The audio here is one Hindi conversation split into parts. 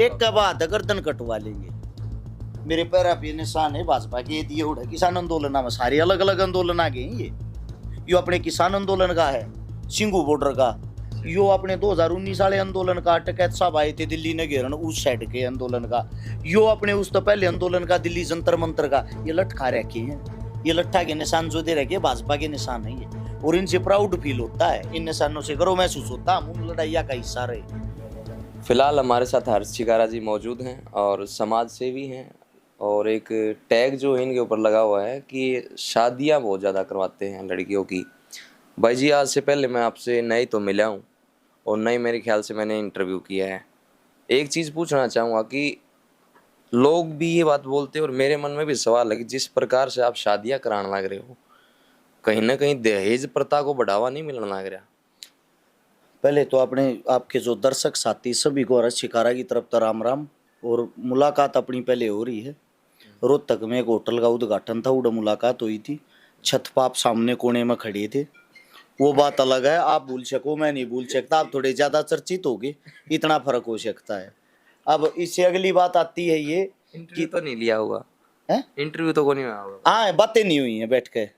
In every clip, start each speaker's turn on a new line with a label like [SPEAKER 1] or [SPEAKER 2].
[SPEAKER 1] एक के बाद गर्दन कटवा लेंगे। मेरे पैरा पे निशान है भाजपा के, ये उड़ा किसान आंदोलन में सारे अलग अलग आंदोलन आ गए हैं। ये अपने किसान आंदोलन का है, सिंगू बॉर्डर का, यो अपने 2019 वाले आंदोलन का, टकैत साहब आए थे दिल्ली ने घेरन उस साइड के आंदोलन का, यो अपने उस तो पहले आंदोलन का दिल्ली जंतर मंतर का। ये लटका रखे हैं, ये लट्ठा के निशान जो दे रखे भाजपा के निशान है ये, और इनसे प्राउड फील होता है, इन निशानों से गर्व महसूस होता है, हम उन लड़ाइया का हिस्सा रहे।
[SPEAKER 2] फिलहाल हमारे साथ हर्ष चिकारा जी मौजूद हैं और समाज सेवी हैं, और एक टैग जो है इनके ऊपर लगा हुआ है कि शादियां बहुत ज़्यादा करवाते हैं लड़कियों की। भाई जी, आज से पहले मैं आपसे नई तो मिला हूँ और नई मेरे ख्याल से मैंने इंटरव्यू किया है। एक चीज़ पूछना चाहूँगा कि लोग भी ये बात बोलते हैं और मेरे मन में भी सवाल है कि जिस प्रकार से आप शादियाँ कराने लग रहे हो, कहीं ना कहीं दहेज प्रथा को बढ़ावा नहीं मिलने लग रहा?
[SPEAKER 1] पहले तो अपने आपके जो दर्शक साथी सभी को हर्ष शिकारा की तरफ तो राम राम। और मुलाकात अपनी पहले हो रही है, रोहतक में एक होटल का उद्घाटन था, उड़ मुलाकात हुई थी, छत पाप सामने कोने में खड़े थे, वो बात अलग है। आप भूल सको, मैं नहीं भूल सकता, आप थोड़े ज्यादा चर्चित हो गए, इतना फर्क हो सकता है। अब इससे अगली बात आती है ये
[SPEAKER 2] इंटरव्यू तो नहीं लिया होगा
[SPEAKER 1] है,
[SPEAKER 2] इंटरव्यू तो को नहीं हुआ होगा।
[SPEAKER 1] हाँ बातें नहीं हुई हैं बैठ के।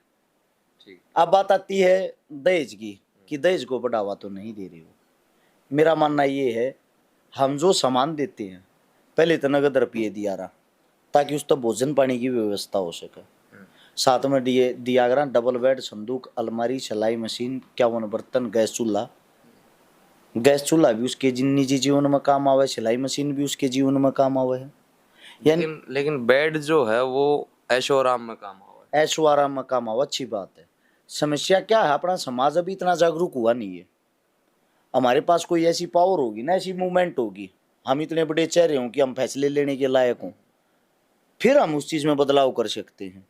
[SPEAKER 1] अब बात आती है दहेज की, कि दहेज को बढ़ावा तो नहीं दे रही हो। मेरा मानना ये है, हम जो सामान देते हैं पहले तो नगद रुपये दिया रहा, ताकि उस तक भोजन पानी की व्यवस्था हो सके। साथ में दिया गया डबल बेड, संदूक, अलमारी, सिलाई मशीन, 51 बर्तन, गैस चूल्हा। गैस चूल्हा भी उसके निजी जीवन में काम आवे, सिलाई मशीन भी उसके जीवन में काम आवे है।
[SPEAKER 2] लेकिन बेड जो है वो ऐशो आराम में काम आवे,
[SPEAKER 1] ऐशो आराम में काम आवे, अच्छी बात है। समस्या क्या है, अपना समाज अभी इतना जागरूक हुआ नहीं है। हमारे पास कोई ऐसी पावर होगी ना, ऐसी मूवमेंट होगी, हम इतने बड़े चेहरे हों कि हम फैसले लेने के लायक हों, फिर हम उस चीज़ में बदलाव कर सकते हैं।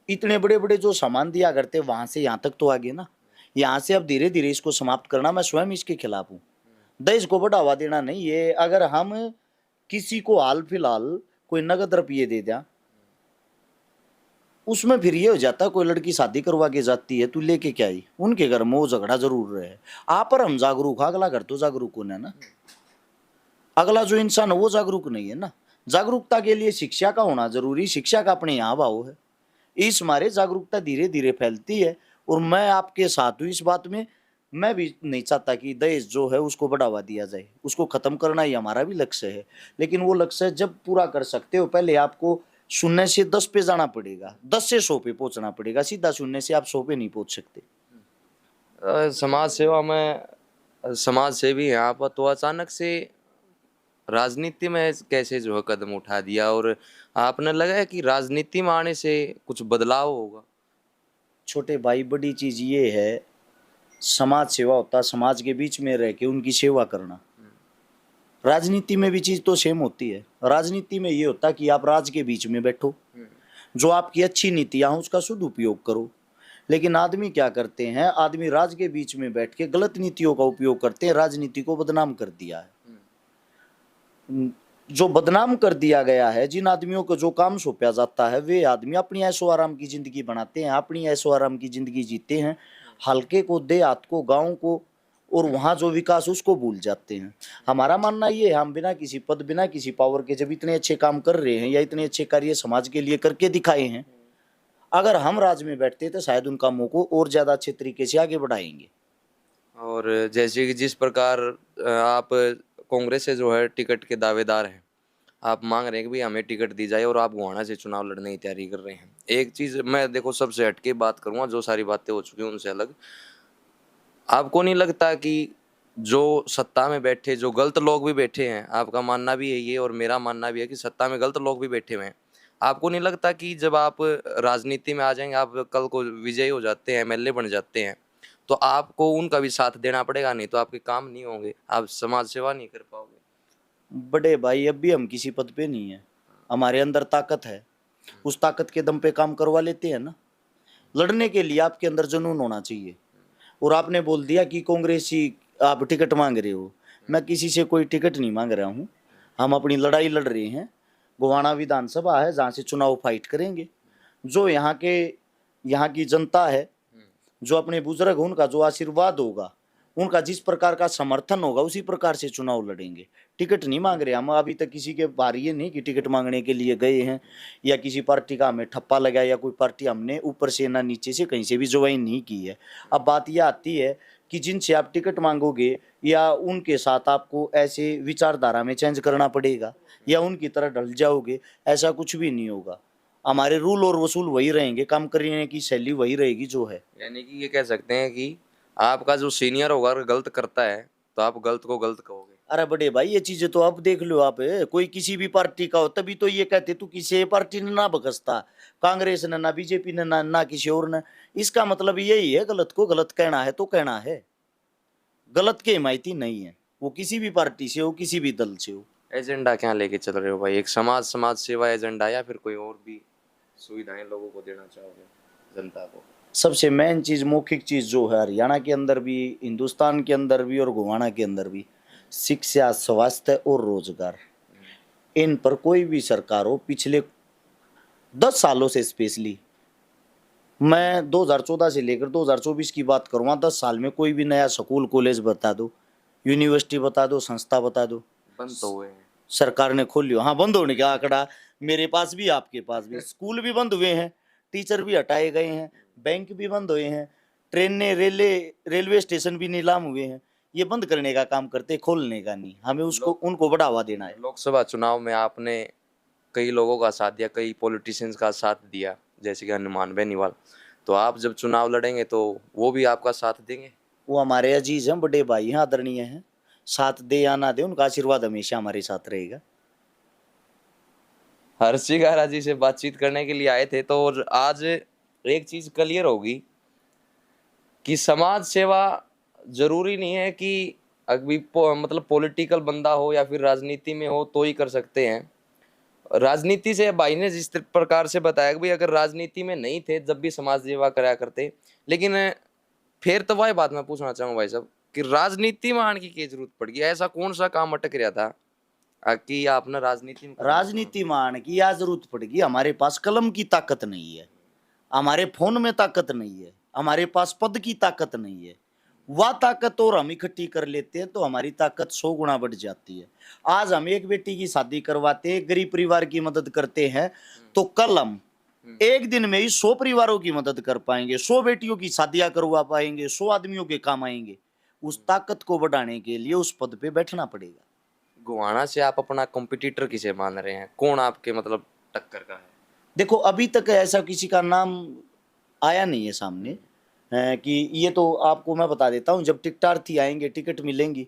[SPEAKER 1] इतने बड़े बड़े जो सामान दिया करते वहाँ से यहाँ तक तो आगे ना, यहाँ से अब धीरे धीरे इसको समाप्त करना, मैं स्वयं इसके खिलाफ हूँ। दहेज को बढ़ावा देना नहीं है। अगर हम किसी को हाल फिलहाल कोई नगद रुपये दे दिया, उसमें फिर ये हो जाता है, कोई लड़की शादी करवा के जाती है, तू लेके क्या आई, उनके घर में वो झगड़ा जरूर रहे। आप पर हम जागरूक, अगला घर तो जागरूक होना ना, अगला जो इंसान है वो जागरूक नहीं है ना। जागरूकता के लिए शिक्षा का होना जरूरी, शिक्षा का अपने यहाँ भाव है, इस मारे जागरूकता धीरे धीरे फैलती है। और मैं आपके साथ हूँ इस बात में, मैं भी नहीं चाहता कि दहेज जो है उसको बढ़ावा दिया जाए, उसको खत्म करना ही हमारा भी लक्ष्य है। लेकिन वो लक्ष्य जब पूरा कर सकते हो, पहले आपको 0 से 10 पे जाना पड़ेगा, 10 से 100 पे पहुंचना पड़ेगा, सीधा 0 से आप 100 पे नहीं पहुंच सकते।
[SPEAKER 2] समाज सेवा में समाज सेवी हैं आप, तो अचानक से राजनीति में कैसे जो है कदम उठा दिया, और आपने लगा है कि राजनीति में आने से कुछ बदलाव होगा?
[SPEAKER 1] छोटे भाई, बड़ी चीज ये है, समाज सेवा होता समाज के बीच में रह के उनकी सेवा करना। राजनीति में भी चीज तो सेम होती है। राजनीति में ये होता कि आप राज के बीच में बैठो, जो आपकी अच्छी नीतियां हैं उसका सदुपयोग करो। लेकिन आदमी क्या करते हैं, आदमी राज के बीच में बैठ के गलत नीतियों का उपयोग करते हैं, राजनीति को बदनाम कर दिया है। जो बदनाम कर दिया गया है, जिन आदमियों को जो काम सौंपा जाता है, वे आदमी अपनी ऐशो आराम की जिंदगी बनाते हैं, अपनी ऐशो आराम की जिंदगी जीते हैं, हल्के को, देहात को, गांव को, और वहाँ जो विकास उसको भूल जाते हैं। हमारा मानना ये है, हम बिना किसी पद, बिना किसी पावर के जब इतने अच्छे काम कर रहे हैं या इतने अच्छे कार्य समाज के लिए करके दिखाए हैं, अगर हम राज में बैठते तो शायद उन कामों को और ज्यादा अच्छे तरीके से आगे बढ़ाएंगे।
[SPEAKER 2] और जैसे कि जिस प्रकार आप कांग्रेस से जो है टिकट के दावेदार हैं, आप मांग रहे हैं कि भाई हमें टिकट दी जाए, और आप गोहाना से चुनाव लड़ने की तैयारी कर रहे हैं। एक चीज़ मैं देखो सबसे हटके बात करूँगा, जो सारी बातें हो चुकी हैं उनसे अलग, आपको नहीं लगता कि जो सत्ता में बैठे, जो गलत लोग भी बैठे हैं, आपका मानना भी है ये और मेरा मानना भी है कि सत्ता में गलत लोग भी बैठे हुए हैं, आपको नहीं लगता कि जब आप राजनीति में आ जाएंगे, आप कल को विजयी हो जाते हैं, एमएलए बन जाते हैं, तो आपको उनका भी साथ देना पड़ेगा, नहीं तो आपके काम नहीं होंगे, आप समाज सेवा नहीं कर पाओगे?
[SPEAKER 1] बड़े भाई, अब भी हम किसी पद पे नहीं है, हमारे अंदर ताकत है, उस ताकत के दम पे काम करवा लेते हैं ना। लड़ने के लिए आपके अंदर जुनून होना चाहिए। और आपने बोल दिया कि कांग्रेसी आप टिकट मांग रहे हो, मैं किसी से कोई टिकट नहीं मांग रहा हूँ, हम अपनी लड़ाई लड़ रहे हैं। गोवाना विधानसभा है जहाँ से चुनाव फाइट करेंगे, जो यहाँ की जनता है, जो अपने बुजुर्ग उनका जो आशीर्वाद होगा उनका जिस प्रकार का समर्थन होगा उसी प्रकार से चुनाव लड़ेंगे। टिकट नहीं मांग रहे हम, अभी तक किसी के बाहर ये नहीं कि टिकट मांगने के लिए गए हैं या किसी पार्टी का हमें ठप्पा लगाया या कोई पार्टी हमने ऊपर से ना नीचे से कहीं से भी ज्वाइन नहीं की है। अब बात यह आती है कि जिनसे आप टिकट मांगोगे या उनके साथ आपको ऐसे विचारधारा में चेंज करना पड़ेगा या उनकी तरह ढल जाओगे, ऐसा कुछ भी नहीं होगा। हमारे रूल और वसूल वही रहेंगे, काम करने की शैली वही रहेगी जो है।
[SPEAKER 2] यानी कि ये कह सकते हैं कि आपका जो सीनियर होगा अगर गलत करता है तो आप गलत को गलत कहोगे।
[SPEAKER 1] अरे बड़े भाई ये चीजें तो आप देख लो, आप कोई किसी भी पार्टी का हो तभी तो ये कहते तू किसी पार्टी ने ना बकसता, कांग्रेस ने ना बीजेपी ने ना किसी और ने। इसका मतलब यही है, गलत को गलत कहना है तो कहना है, गलत की हिमायती नहीं है, वो किसी भी पार्टी से हो किसी भी दल से हो।
[SPEAKER 2] एजेंडा क्या लेके चल रहे हो भाई? एक समाज सेवा एजेंडा या फिर कोई और भी सुविधाएं लोगों को देना चाहोगे जनता को?
[SPEAKER 1] सबसे मेन चीज, मौखिक चीज जो है हरियाणा के अंदर भी, हिंदुस्तान के अंदर भी और गोवाना के अंदर भी, शिक्षा, स्वास्थ्य और रोजगार, इन पर कोई भी सरकार हो पिछले 10 सालों से स्पेशली, मैं 2014 से लेकर 2024 की बात करूँगा, 10 साल में कोई भी नया स्कूल कॉलेज बता दो, यूनिवर्सिटी बता दो, संस्था बता दो,
[SPEAKER 2] बंद तो हुए हैं।
[SPEAKER 1] सरकार ने खोल लिया। हाँ, बंद होने का आंकड़ा मेरे पास भी आपके पास भी, स्कूल भी बंद हुए हैं, टीचर भी हटाए गए हैं, बैंक भी बंद हुए हैं, ट्रेनें, रेलवे स्टेशन भी नीलाम हुए हैं। ये बंद करने का काम करते, खोलने का नहीं। हमें उसको उनको बढ़ावा देना है।
[SPEAKER 2] लोकसभा चुनाव में आपने कई लोगों का साथ दिया, कई पॉलिटिशियंस का साथ दिया, जैसे कि हनुमान बेनीवाल। तो आप जब चुनाव लड़ेंगे तो वो भी आपका साथ देंगे?
[SPEAKER 1] वो हमारे अजीज हैं, बड़े भाई हैं, आदरणीय हैं, साथ दे या ना दे उनका आशीर्वाद हमेशा हमारे साथ रहेगा।
[SPEAKER 2] हर्षी गारा जी से बातचीत करने के लिए आए थे, तो और आज एक चीज क्लियर होगी कि समाज सेवा जरूरी नहीं है कि अभी मतलब पॉलिटिकल बंदा हो या फिर राजनीति में हो तो ही कर सकते हैं। राजनीति से भाई ने जिस प्रकार से बताया कि भाई अगर राजनीति में नहीं थे जब भी समाज सेवा कराया करते, लेकिन फिर तो वही बात मैं पूछना चाहूंगा भाई साहब कि राजनीति में आने की जरूरत पड़ गई? ऐसा कौन सा काम अटक रहा था कि आपने राजनीति में
[SPEAKER 1] राजनीति मान की या जरूरत पड़ेगी, हमारे पास कलम की ताकत नहीं है, हमारे फोन में ताकत नहीं है, हमारे पास पद की ताकत नहीं है। वह ताकत और हम इकट्ठी कर लेते हैं तो हमारी ताकत 100 गुना बढ़ जाती है। आज हम एक बेटी की शादी करवाते हैं, गरीब परिवार की मदद करते हैं, तो कल हम एक दिन में ही 100 परिवारों की मदद कर पाएंगे, 100 बेटियों की शादियां करवा पाएंगे, 100 आदमियों के काम आएंगे। उस ताकत को बढ़ाने के लिए उस पद पे बैठना पड़ेगा।
[SPEAKER 2] गोवाना से आप अपना कॉम्पिटिटर किसे मान रहे हैं? कौन आपके मतलब टक्कर का है?
[SPEAKER 1] देखो अभी तक ऐसा किसी का नाम आया नहीं है सामने, कि ये तो आपको मैं बता देता हूँ, जब टिकटार्थी आएंगे, टिकट मिलेंगी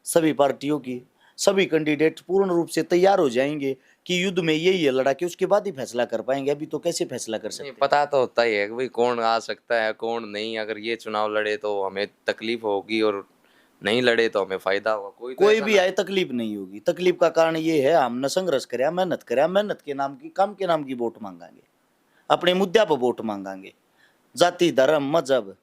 [SPEAKER 1] सभी पार्टियों की, सभी कैंडिडेट पूर्ण रूप से तैयार हो जाएंगे कि युद्ध में यही है लड़ा के, उसके बाद ही फैसला कर पाएंगे। अभी तो कैसे फैसला कर सकते
[SPEAKER 2] नहीं,
[SPEAKER 1] हैं?
[SPEAKER 2] पता तो होता ही है कि भाई कौन आ सकता है कौन नहीं। अगर ये चुनाव लड़े तो हमें तकलीफ होगी और नहीं लड़े तो हमें फायदा होगा।
[SPEAKER 1] कोई भी आए तकलीफ नहीं होगी। तकलीफ का कारण ये है, हमने संघर्ष कराया, मेहनत कराया, मेहनत के नाम की, काम के नाम की वोट मांगांगे, अपने मुद्दे पर वोट मांगांगे। जाति, धर्म, मजहब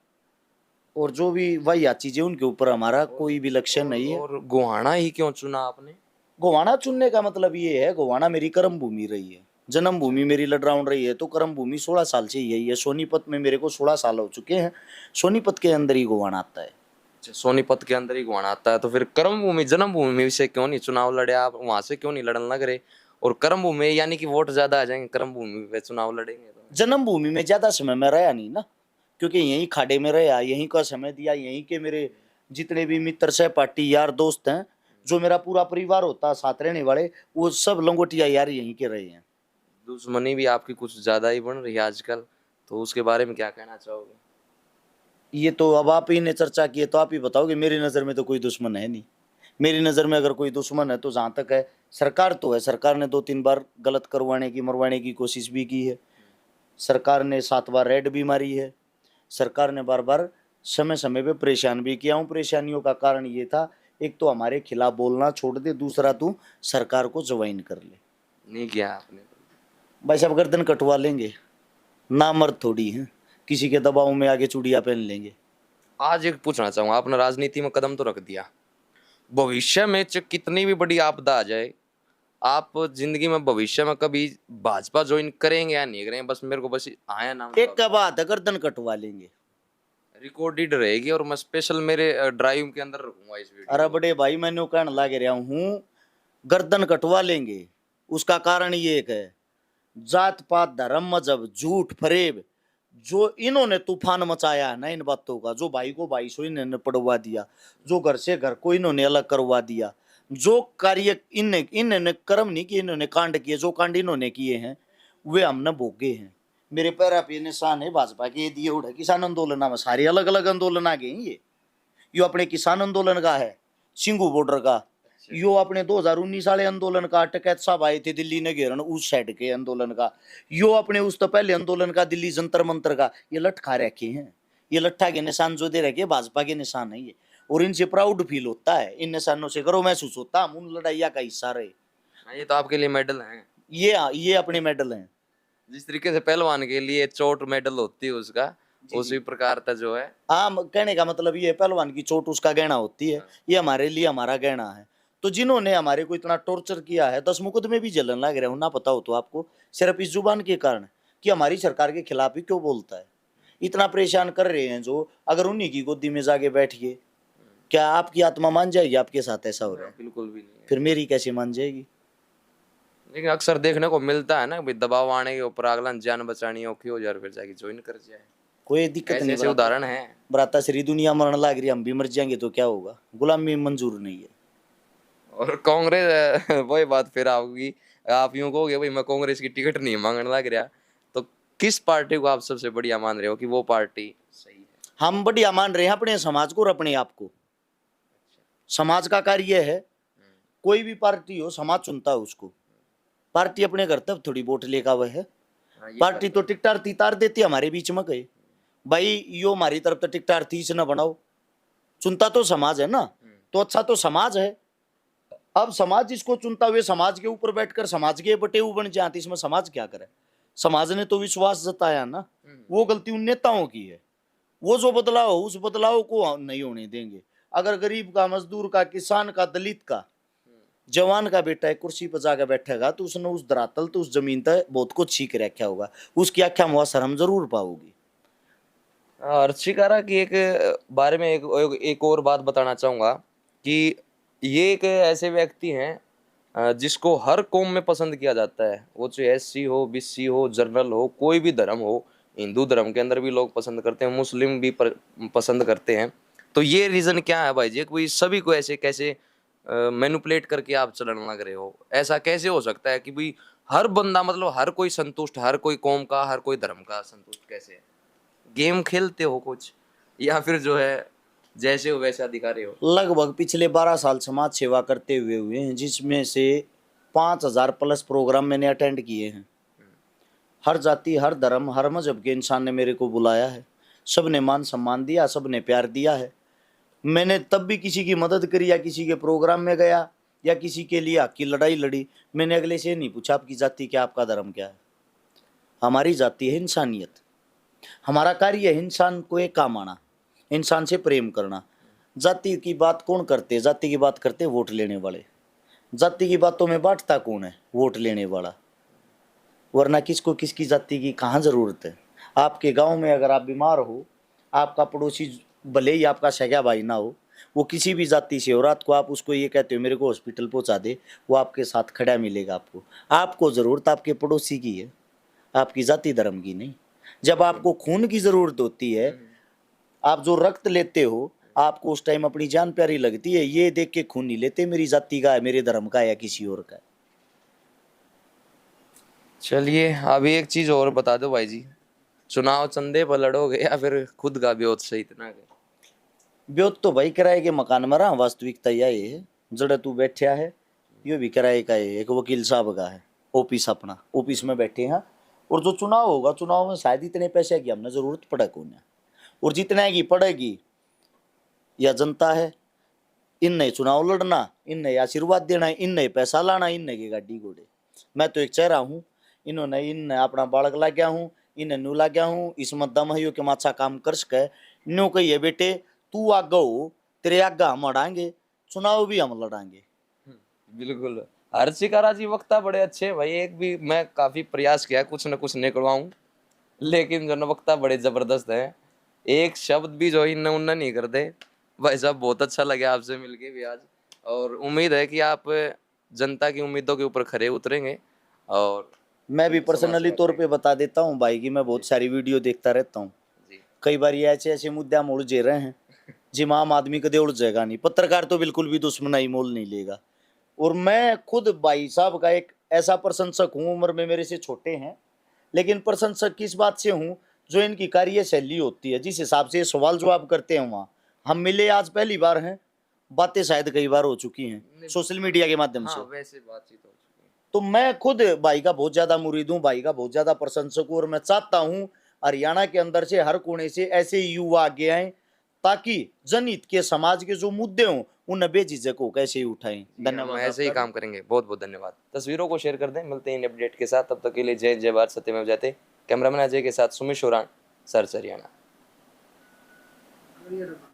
[SPEAKER 1] और जो भी वही चीजें, उनके ऊपर हमारा कोई भी लक्ष्य नहीं है।
[SPEAKER 2] और गोहाना ही क्यों चुना आपने?
[SPEAKER 1] गोवाना चुनने का मतलब ये है, गोवाना मेरी कर्म भूमि रही है, जन्म भूमि मेरी लड़राउंड रही है, तो कर्म भूमि 16 साल से यही है। सोनीपत में मेरे को 16 साल हो चुके हैं, सोनीपत के अंदर ही गोवाना आता है।
[SPEAKER 2] सोनीपत के अंदर ही गोहाना आता है, तो फिर कर्म भूमि जन्म भूमि से क्यों नहीं चुनाव लड़े आप? वहां से क्यों नहीं लड़न लग रहे? और कर्म भूमि यानी कि वोट ज्यादा आ जाएंगे, कर्म भूमि पे चुनाव लड़ेंगे तो?
[SPEAKER 1] जन्मभूमि में ज्यादा समय में रहा नहीं ना, क्योंकि यहीं खाड़े में रहा, यहीं का समय दिया, यहीं के मेरे जितने भी मित्र, सहपाठी, यार, दोस्त हैं, जो मेरा पूरा परिवार होता साथ रहने वाले, वो सब लंगोटिया यार यहीं के रहे हैं।
[SPEAKER 2] दुश्मनी भी आपकी कुछ ज्यादा ही बन रही है आजकल, तो उसके बारे में क्या कहना चाहोगे?
[SPEAKER 1] ये तो अब आप ही ने चर्चा की है तो आप ही बताओगे। मेरी नज़र में तो कोई दुश्मन है नहीं। मेरी नज़र में अगर कोई दुश्मन है तो जहाँ तक है, सरकार तो है, सरकार ने 2-3 बार गलत करवाने की, मरवाने की कोशिश भी की है, सरकार ने 7 बार रेड भी मारी है, सरकार ने बार बार समय समय पे परेशान भी किया हूँ। परेशानियों का कारण ये था, एक तो हमारे खिलाफ बोलना छोड़ दे, दूसरा तू सरकार को ज्वाइन कर ले।
[SPEAKER 2] नहीं किया आपने?
[SPEAKER 1] भाई साहब गर्दन कटवा लेंगे, ना मर्द थोड़ी हैं, किसी के दबाव में आगे चूड़ियाँ पहन लेंगे।
[SPEAKER 2] आज एक पूछना चाहूंगा, आपने राजनीति में कदम तो रख दिया, भविष्य में कितनी भी बड़ी आपदा आ जाए, आप जिंदगी में भविष्य में कभी भाजपा ज्वाइन करेंगे या नहीं करेंगे? बस मेरे को बस आया नाम
[SPEAKER 1] एक का बात है, गर्दन कटवा लेंगे।
[SPEAKER 2] रिकॉर्डेड रहेगी और मैं स्पेशल मेरे ड्राइव के अंदर रखूंगा इस वीडियो
[SPEAKER 1] अरे
[SPEAKER 2] को।
[SPEAKER 1] बड़े भाई मैंने कहने लग रहा हूँ, गर्दन कटवा लेंगे। उसका कारण ये एक है, जात पात धर्म मजहब झूठ फरेब, जो इन्होंने तूफान मचाया है ना इन बातों का, जो भाई को भाई सो इन्होंने पढ़वा दिया, जो घर से घर को इन्होंने अलग करवा दिया, जो कार्य इन्होंने कर्म नहीं किए, इन्होंने कांड किए, जो कांड इन्होंने किए हैं वे हमने भोगे हैं। मेरे पैरा पे निशान है भाजपा के, ये दिए उड़ा किसान आंदोलन में, सारे अलग अलग आंदोलन आ गए हैं ये अपने किसान आंदोलन का है, सिंगू बॉर्डर का, यो अपने 2019 वाले आंदोलन का, टकैत साहब आए थे दिल्ली ने घेरन उस साइड के आंदोलन का, यो अपने उस तो पहले आंदोलन का दिल्ली जंतर मंतर का, ये लटखा रखे हैं। ये लट्ठा के निशान जो दे रखे भाजपा के निशान है ये, और इनसे प्राउड फील होता है, इन निशानों से गर्व महसूस होता है, हम उन लड़ाइया का हिस्सा रहे।
[SPEAKER 2] हाँ, ये तो आपके लिए मेडल है।
[SPEAKER 1] ये अपने मेडल हैं।
[SPEAKER 2] जिस तरीके से पहलवान के लिए चोट मेडल होती है उसका, उसी प्रकार का जो है।
[SPEAKER 1] हाँ, कहने का मतलब ये है, पहलवान की चोट उसका गहना होती है, ये हमारे लिए हमारा गहना है। तो जिन्होंने हमारे को इतना टॉर्चर किया है, 10 मुकदमे भी जलन लग रहे हो ना, पता हो तो आपको, सिर्फ इस जुबान के कारण कि हमारी सरकार के खिलाफ ही क्यों बोलता है, इतना परेशान कर रहे हैं जो, अगर उन्हीं की गोदी में जाके बैठिए, क्या आपकी आत्मा मान जाएगी आपके साथ ऐसा हो रहा है?
[SPEAKER 2] बिल्कुल भी नहीं है।
[SPEAKER 1] फिर मेरी कैसे मान जाएगी?
[SPEAKER 2] लेकिन अक्सर देखने को मिलता है ना भाई, दबाव आने के ऊपर अगला जान बचानी औखी हो जाए, फिर जाके ज्वाइन कर जाए।
[SPEAKER 1] कोई दिक्कत
[SPEAKER 2] ऐसे
[SPEAKER 1] नहीं।
[SPEAKER 2] ऐसे उदाहरण है।
[SPEAKER 1] बराता श्री दुनिया मरण लाग रही, हम भी मर जाएंगे तो क्या होगा, गुलामी मंजूर नहीं है।
[SPEAKER 2] और कांग्रेस वही बात फिर आओगी, आप यूं कहोगे भाई मैं कांग्रेस की टिकट नहीं मांगने लग रहा, तो किस पार्टी को आप सबसे बढ़िया मान रहे हो कि वो पार्टी सही है?
[SPEAKER 1] हम बढ़िया मान रहे हैं अपने समाज को और अपने आप को। समाज का कार्य है, कोई भी पार्टी हो समाज चुनता है उसको, पार्टी अपने घर तक थोड़ी वोट लेगा वह है।
[SPEAKER 2] हाँ, ये
[SPEAKER 1] पार्टी तो टिकटार तीतार देती है हमारे बीच में गए, भाई यो हमारी तरफ तो टिकटार तीस न बनाओ, चुनता तो समाज है ना, तो अच्छा तो समाज है। अब समाज जिसको चुनता हुए समाज के ऊपर बैठकर समाज के बटेऊ बन जाते, इसमें समाज क्या करे? समाज ने तो विश्वास जताया ना, वो गलती उन नेताओं की है। वो जो बदलाव हो उस बदलाव को नहीं होने देंगे। अगर गरीब का, मजदूर का, किसान का, दलित का, जवान का बेटा एक कुर्सी पर जाकर बैठेगा तो उसने उस धरातल तो उस जमीन तक बहुत कुछ सीख रखा होगा, उसकी आख्या मुआ शर्म जरूर पाओगी।
[SPEAKER 2] अर्चिकारा की एक बारे में एक और बात बताना चाहूंगा कि ये एक ऐसे व्यक्ति हैं जिसको हर कौम में पसंद किया जाता है, वो चाहे एससी हो, बीसी हो, जनरल हो, कोई भी धर्म हो। हिंदू धर्म के अंदर भी लोग पसंद करते हैं, मुस्लिम भी पसंद करते हैं। तो ये रीजन क्या है भाई जी, कोई सभी को ऐसे कैसे मैनिपुलेट करके आप चलने लग रहे हो? ऐसा कैसे हो सकता है कि भाई हर बंदा, मतलब हर कोई संतुष्ट, हर कोई कौम का, हर कोई धर्म का संतुष्ट कैसे है? गेम खेलते हो कुछ, या फिर जो है जैसे हो वैसा दिखा रहे हो?
[SPEAKER 1] लगभग पिछले 12 साल समाज सेवा करते हुए हैं, जिसमें से 5,000 प्लस प्रोग्राम मैंने अटेंड किए हैं। हर जाति, हर धर्म, हर मजहब के इंसान ने मेरे को बुलाया है, सब ने मान सम्मान दिया, सब ने प्यार दिया है। मैंने तब भी किसी की मदद करी या किसी के प्रोग्राम में गया या किसी के लिए हक की लड़ाई लड़ी, मैंने अगले से नहीं पूछा आपकी जाति क्या, आपका धर्म क्या है। हमारी जाति है इंसानियत, हमारा कार्य है इंसान को एक काम आना, इंसान से प्रेम करना। जाति की बात कौन करते? जाति की बात करते वोट लेने वाले। जाति की बातों में बांटता कौन है? वोट लेने वाला। वरना किसको किसकी जाति की कहाँ जरूरत है? आपके गांव में अगर आप बीमार हो, आपका पड़ोसी भले ही आपका सगा भाई ना हो, वो किसी भी जाति से हो, रात को आप उसको ये कहते हो मेरे को हॉस्पिटल पहुंचा दे, वो आपके साथ खड़ा मिलेगा आपको। आपको जरूरत आपके पड़ोसी की है, आपकी जाति धर्म की नहीं। जब आपको खून की जरूरत होती है, आप जो रक्त लेते हो, आपको उस टाइम अपनी जान प्यारी लगती है, ये देख के खून नहीं लेते मेरी जाति का है, मेरे धर्म का है या किसी और का है।
[SPEAKER 2] चलिए अभी एक चीज और बता दो भाई जी, चुनाव चंदे पर लड़ोगे या फिर खुद का ब्योत से इतना के?
[SPEAKER 1] ब्योत तो भाई किराए के मकान में रहा, वास्तविकता यही है। जड़ा तू बैठा है ये भी किराए का है, एक वकील साहब का है, ऑफिस अपना, ऑफिस में बैठे हैं। और जो चुनाव होगा, चुनाव में शायद इतने पैसे की हमने जरूरत पड़े को ना, और जितने की पड़ेगी या जनता है, इनने चुनाव लड़ना, इनने आशीर्वाद देना, इनने पैसा लाना, इनने की गाड़ी घोड़े। मैं तो एक चेहरा हूँ, इन्होंने इन अपना बालक ला गया हूँ, इन्हें नू ला गया हूँ, इसमें दम है यो के माचा काम कर सके। न्यू कहिए बेटे तू आगा हो, तेरे आगा हम लड़ाएंगे, चुनाव भी हम लड़ाएंगे।
[SPEAKER 2] बिल्कुल। हर्षिकारा जी वक्ता बड़े अच्छे भाई, एक भी मैं काफी प्रयास किया कुछ न कुछ निकलवाऊं, लेकिन जो न वक्ता बड़े जबरदस्त है। एक शब्द भी जो इन्ना उन्ना नहीं करते। भाई साहब बहुत अच्छा लगे आपसे मिलके भी आज, और उम्मीद है कि आप जनता की उम्मीदों के ऊपर खरे उतरेंगे और
[SPEAKER 1] मैं भी
[SPEAKER 2] समाज
[SPEAKER 1] पर्सनली
[SPEAKER 2] सेवा
[SPEAKER 1] तौर
[SPEAKER 2] करेंगे।
[SPEAKER 1] पे बता देता हूँ भाई कि मैं बहुत सारी वीडियो देखता रहता हूँ।
[SPEAKER 2] जी
[SPEAKER 1] कई बार ये ऐसे ऐसे मुद्दे हम उलझे रहे हैं जिसमें आम आदमी कदे उलझेगा नहीं, पत्रकार तो बिल्कुल भी दुश्मनाई मोल नहीं लेगा। और मैं खुद भाई साहब का एक ऐसा प्रशंसक हूँ, उम्र में मेरे से छोटे हैं, लेकिन प्रशंसक किस बात से हूँ, जो इनकी कार्यशैली होती है, जिस हिसाब से ये सवाल जवाब करते हैं। वहाँ हम मिले आज पहली बार हैं, बातें शायद कई बार हो चुकी हैं
[SPEAKER 2] नहीं,
[SPEAKER 1] सोशल मीडिया के माध्यम
[SPEAKER 2] हाँ
[SPEAKER 1] से।
[SPEAKER 2] वैसे बातचीत हो चुकी है।
[SPEAKER 1] तो मैं खुद भाई का बहुत ज्यादा मुरीद हूँ, भाई का बहुत ज्यादा प्रशंसक हूँ, और मैं चाहता हूँ हरियाणा के अंदर से हर कोने से ऐसे युवा आगे आए, ताकि जनहित के समाज के जो मुद्दे हों उन्हें बेझिझक हो कैसे ही उठाएं।
[SPEAKER 2] जी, हम
[SPEAKER 1] धन्यवाद
[SPEAKER 2] ऐसे ही
[SPEAKER 1] आपका भी।
[SPEAKER 2] काम करेंगे। बहुत बहुत धन्यवाद। तस्वीरों को शेयर कर दें। मिलते हैं इन अपडेट के साथ, तब तक के लिए जय जय भारत, सत्यमेव जयते। कैमरामैन अजय के साथ सुमित शोरान, सर्च हरियाणा।